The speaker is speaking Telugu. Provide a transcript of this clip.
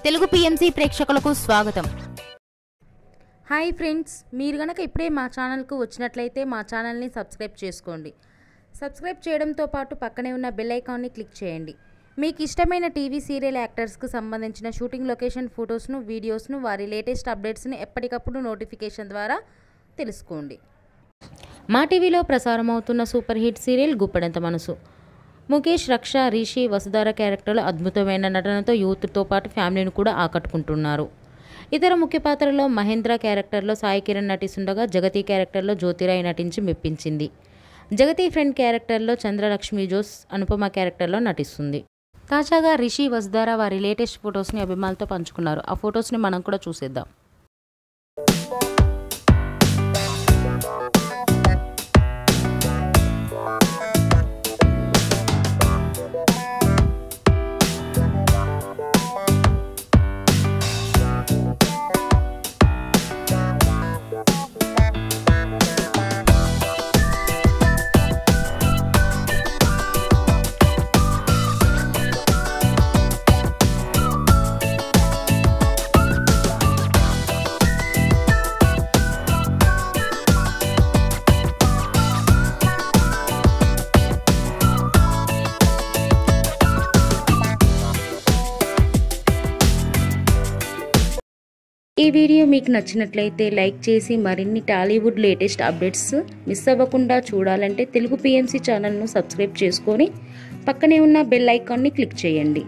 తెలుగు పిఎంసి ప్రేక్షకులకు స్వాగతం. హాయ్ ఫ్రెండ్స్, మీరు గనక ఇప్పుడే మా ఛానల్కు వచ్చినట్లయితే మా ఛానల్ని సబ్స్క్రైబ్ చేసుకోండి. సబ్స్క్రైబ్ చేయడంతో పాటు పక్కనే ఉన్న బెల్ ఐకాన్ని క్లిక్ చేయండి. మీకు ఇష్టమైన టీవీ సీరియల్ యాక్టర్స్కు సంబంధించిన షూటింగ్ లొకేషన్ ఫొటోస్ను, వీడియోస్ను, వారి లేటెస్ట్ అప్డేట్స్ని ఎప్పటికప్పుడు నోటిఫికేషన్ ద్వారా తెలుసుకోండి. మా టీవీలో ప్రసారమవుతున్న సూపర్ హిట్ సీరియల్ గుప్పెడంత మనసు. ముఖేష్, రక్ష, రిషి, వసుధార క్యారెక్టర్లు అద్భుతమైన నటనతో యూత్తో పాటు ఫ్యామిలీని కూడా ఆకట్టుకుంటున్నారు. ఇతర ముఖ్య పాత్రలో మహేంద్ర క్యారెక్టర్లో సాయి కిరణ్ నటిస్తుండగా, జగతి క్యారెక్టర్లో జ్యోతిరాయ్ నటించి మెప్పించింది. జగతి ఫ్రెండ్ క్యారెక్టర్లో చంద్రలక్ష్మి జోస్ అనుపమ క్యారెక్టర్లో నటిస్తుంది. తాజాగా రిషి, వసుధార వారి లేటెస్ట్ ఫొటోస్ని అభిమానులతో పంచుకున్నారు. ఆ ఫొటోస్ని మనం కూడా చూసేద్దాం. ఈ వీడియో మీకు నచ్చినట్లయితే లైక్ చేసి మరిన్ని టాలీవుడ్ లేటెస్ట్ అప్డేట్స్ మిస్ అవ్వకుండా చూడాలంటే తెలుగు పిఎంసి ఛానల్ను సబ్స్క్రైబ్ చేసుకొని పక్కనే ఉన్న బెల్ ఐకాన్ని క్లిక్ చేయండి.